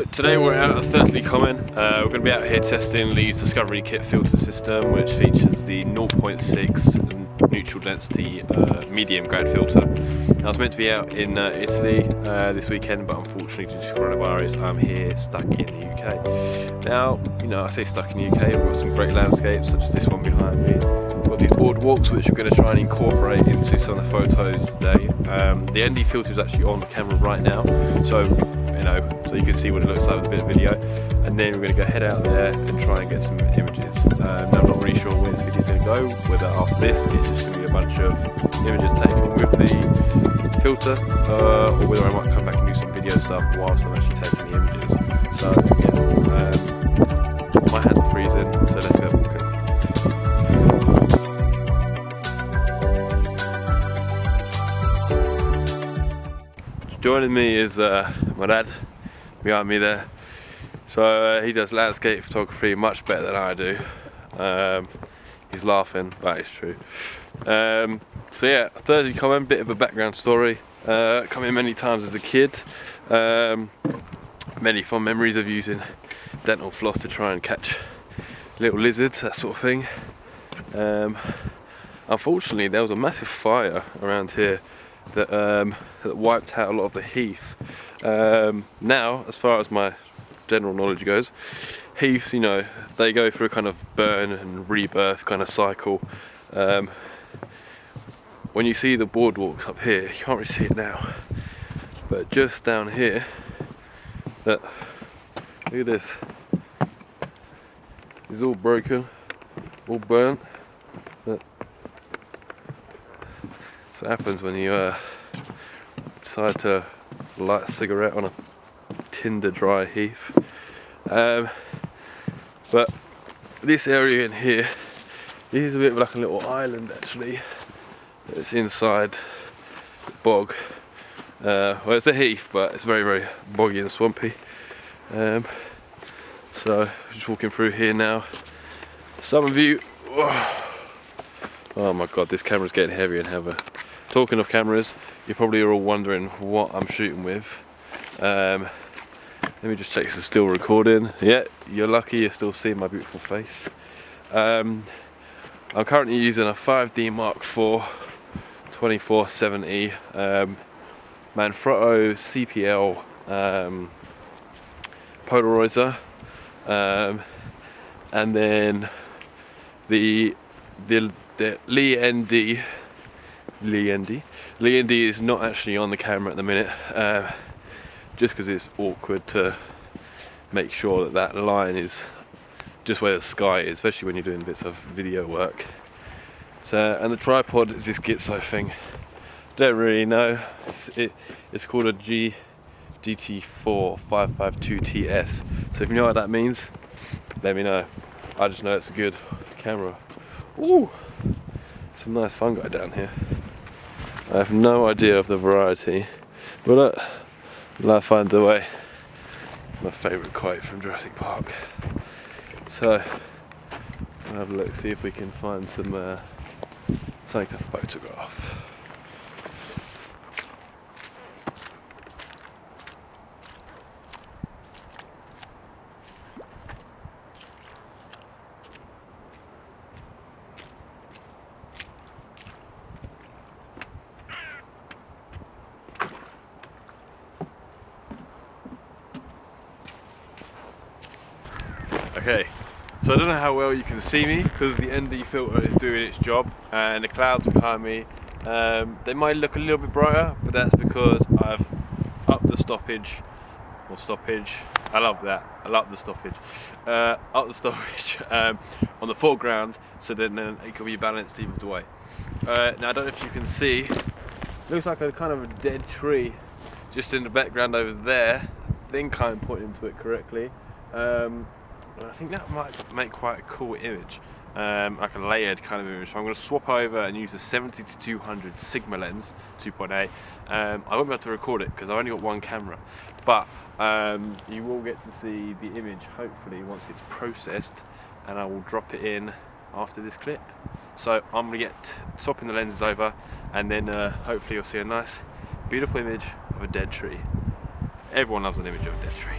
Today we're out at Thursley Common. We're going to be out here testing Lee's Discovery Kit filter system, which features the 0.6 neutral density medium grade filter. I was meant to be out in Italy this weekend, but unfortunately due to coronavirus I'm here stuck in the UK. Now, you know, I say stuck in the UK, we've got some great landscapes such as this one behind me. We've got these boardwalks which we're going to try and incorporate into some of the photos today. The ND filter is actually on the camera right now, so you can see what it looks like with a bit of video, and then we're going to go head out there and try and get some images. Now I'm not really sure where this video is going to go, whether after this it's just going to be a bunch of images taken with the filter, or whether I might come back and do some video stuff whilst I'm actually taking the images. So yeah, my hands are freezing, so let's go walking. Joining me is my dad behind me there. So he does landscape photography much better than I do. He's laughing, but it's true. So yeah, Thursley Common, bit of a background story. Come in many times as a kid. Many fond memories of using dental floss to try and catch little lizards, that sort of thing. Unfortunately, there was a massive fire around here that wiped out a lot of the heath. Now, as far as my general knowledge goes, heaths, you know, they go through a kind of burn and rebirth kind of cycle. When you see the boardwalks up here, you can't really see it now, but just down here, look at this. It's all broken, all burnt. Look. So what happens when you decide to light a cigarette on a tinder dry heath. But this area in here is a bit of like a little island actually. It's inside the bog. Well, it's a heath, but it's very, very boggy and swampy. So just walking through here now. Some of you, oh my god, this camera's getting heavier and heavier. Talking of cameras, you probably are all wondering what I'm shooting with. Let me just check this is still recording. Yeah, you're lucky you're still seeing my beautiful face. I'm currently using a 5D Mark IV 2470 Manfrotto CPL polarizer, and then the Lee ND is not actually on the camera at the minute, just because it's awkward to make sure that that line is just where the sky is, especially when you're doing bits of video work. So, and the tripod is this Gitzo thing. Don't really know. It's called a GT4 552TS. So if you know what that means, let me know. I just know it's a good camera. Ooh, some nice fungi down here. I have no idea of the variety, but look, life finds a way. My favourite quote from Jurassic Park. So, we'll have a look, see if we can find some something to photograph. Okay, so I don't know how well you can see me because the ND filter is doing its job and the clouds behind me, they might look a little bit brighter, but that's because I've upped the stoppage, I love that, I love the stoppage, up the stoppage on the foreground, so then it can be balanced either way. Now I don't know if you can see, looks like a kind of a dead tree just in the background over there. I think I'm pointing to it correctly. I think that might make quite a cool image, like a layered kind of image. So I'm going to swap over and use the 70-200 Sigma lens 2.8. I won't be able to record it because I've only got one camera, but you will get to see the image hopefully once it's processed, and I will drop it in after this clip. So I'm going to get swapping the lenses over, and then hopefully you'll see a nice beautiful image of a dead tree. Everyone loves an image of a dead tree.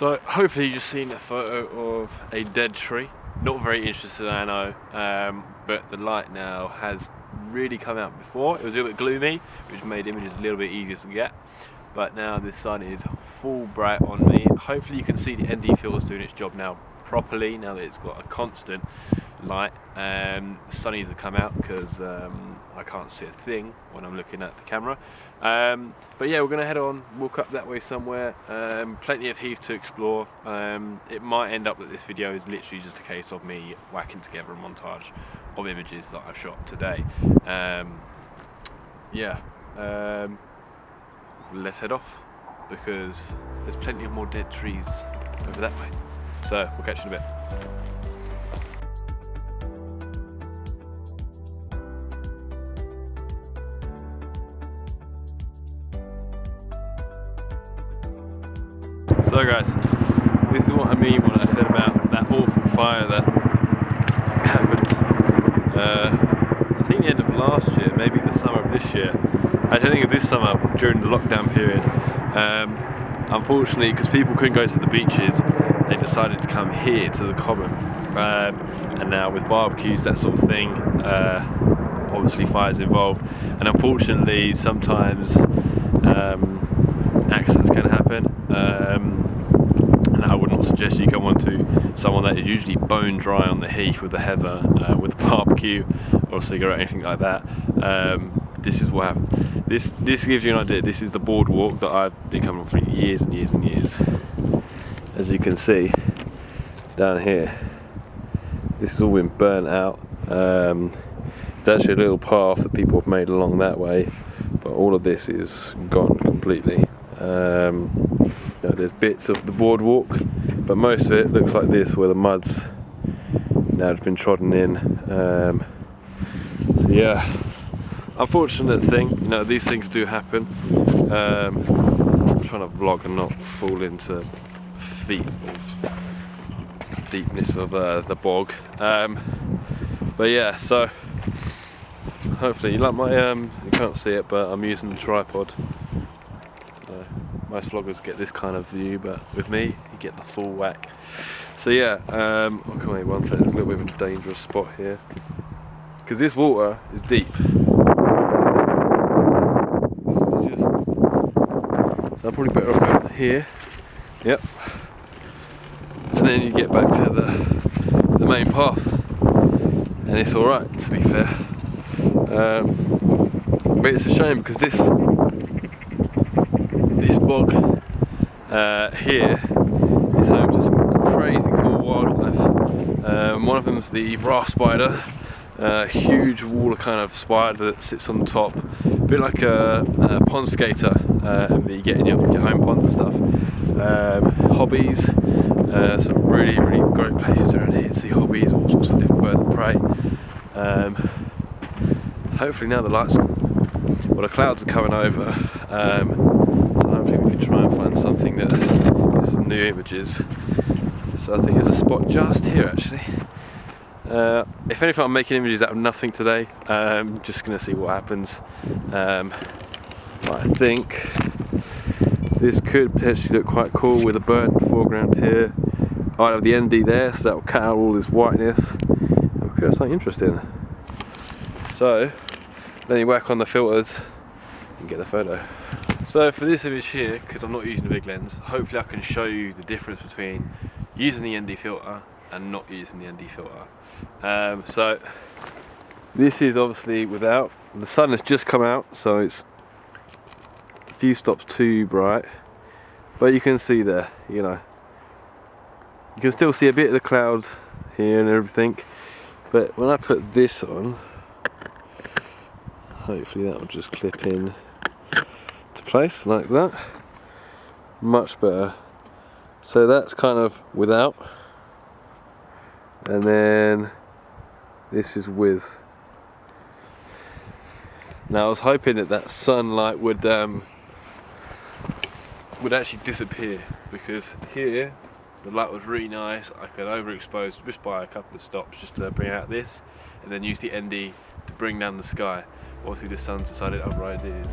So hopefully you've just seen a photo of a dead tree. Not very interested, I know, but the light now has really come out. Before it was a little bit gloomy, which made images a little bit easier to get, but now the sun is full bright on me. Hopefully you can see the ND filter's doing its job now properly, now that it's got a constant light. The sun needs to come out because I can't see a thing when I'm looking at the camera. But yeah, we're going to head on, walk up that way somewhere. Plenty of heath to explore. It might end up that this video is literally just a case of me whacking together a montage of images that I've shot today. Let's head off because there's plenty of more dead trees over that way. So we'll catch you in a bit. So guys, this is what I mean when I said about that awful fire that happened, I think the end of last year, maybe the summer of this year. I don't think it was this summer, during the lockdown period. Unfortunately, because people couldn't go to the beaches, they decided to come here to the common. And now with barbecues, that sort of thing, obviously fire's involved. And unfortunately, sometimes accidents can happen. And I would not suggest you come onto someone that is usually bone dry on the heath with the heather, with a barbecue or a cigarette, anything like that. This is what happens. This gives you an idea. This is the boardwalk that I've been coming on for years and years and years. As you can see down here, this has all been burnt out. There's actually a little path that people have made along that way, but all of this is gone completely. There's bits of the boardwalk, but most of it looks like this, where the mud's now just been trodden in. So yeah, unfortunate thing, these things do happen. I'm trying to vlog and not fall into feet of deepness of the bog. But yeah, so hopefully you like my you can't see it, but I'm using the tripod. Most vloggers get this kind of view, but with me, you get the full whack. So yeah, oh, come on, one second, there's a little bit of a dangerous spot here. Because this water is deep. So I'm probably better off going here. Yep. And then you get back to the main path. And it's alright, to be fair. But it's a shame because this bog here is home to some crazy cool wildlife. One of them is the raft spider, a huge waller kind of spider that sits on the top, a bit like a pond skater that you get in your home ponds and stuff. Hobbies, some really great places around here to see hobbies, all sorts of different birds of prey. Hopefully now the clouds are coming over. Hopefully we can try and find something that gets some new images. So I think there's a spot just here actually. If anything, I'm making images out of nothing today. Just going to see what happens. But I think this could potentially look quite cool with a burnt foreground here. I have the ND there, so that will cut out all this whiteness. And we could have something interesting. So then you whack on the filters and get the photo. So for this image here, because I'm not using the big lens, hopefully I can show you the difference between using the ND filter and not using the ND filter. So this is obviously without. The sun has just come out, so it's a few stops too bright, but you can see there, you can still see a bit of the clouds here and everything. But when I put this on, hopefully that will just clip in to place like that. Much better. So that's kind of without, and then this is with. Now I was hoping that sunlight would actually disappear, because here the light was really nice. I could overexpose just by a couple of stops just to bring out this, and then use the ND to bring down the sky. Obviously the sun's decided right it is.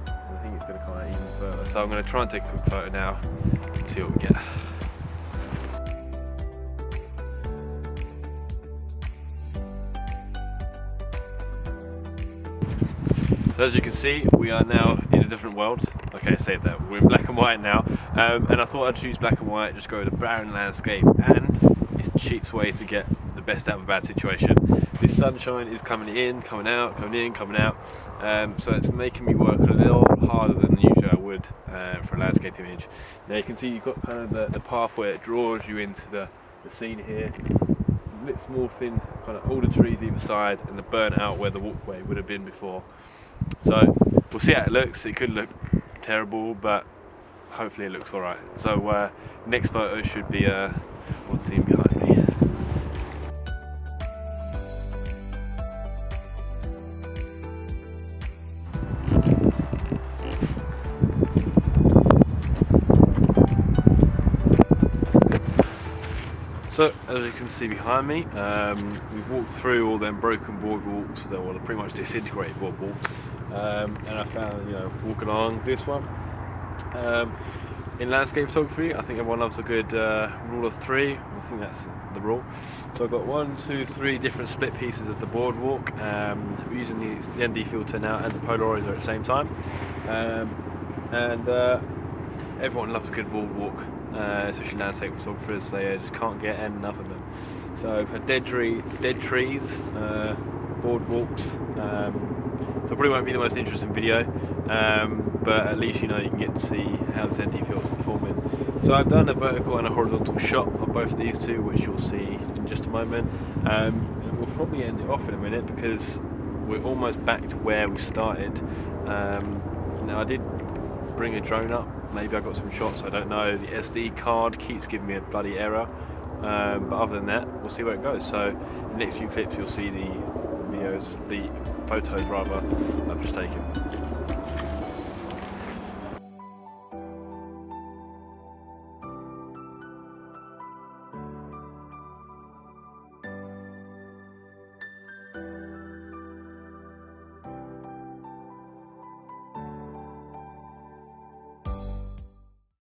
I think it's going to come out even further. So I'm going to try and take a quick photo now Let's see what we get. So as you can see, we are now in a different world. Okay, save that. We're in black and white now, and I thought I'd choose black and white, just go with a barren landscape, and it's the cheapest way to get the best out of a bad situation. This sunshine is coming in, coming out, coming in, coming out, so it's making me work a little harder than usually I would for a landscape image. Now you can see you've got kind of the path where it draws you into the scene here. Small thin, kind of all the trees either side, and the burnt out where the walkway would have been before. So we'll see how it looks. It could look terrible, but hopefully it looks alright. So next photo should be what's seen behind me. So as you can see behind me, we've walked through all them broken boardwalks, well, they're pretty much disintegrated boardwalks, and I found, walking along this one. In landscape photography, I think everyone loves a good rule of 3. I think that's the rule. So I've got 1, 2, 3 different split pieces of the boardwalk. We're using the ND filter now and the polarizer at the same time, and everyone loves a good boardwalk. Especially landscape photographers, they just can't get enough of them. So for dead trees, boardwalks, so probably won't be the most interesting video, but at least you can get to see how this ND filter is performing. So I've done a vertical and a horizontal shot of both of these two, which you'll see in just a moment, and we'll probably end it off in a minute because we're almost back to where we started. Now I did bring a drone up. Maybe I got some shots, I don't know. The SD card keeps giving me a bloody error, but other than that, we'll see where it goes. So in the next few clips you'll see the photos rather, I've just taken.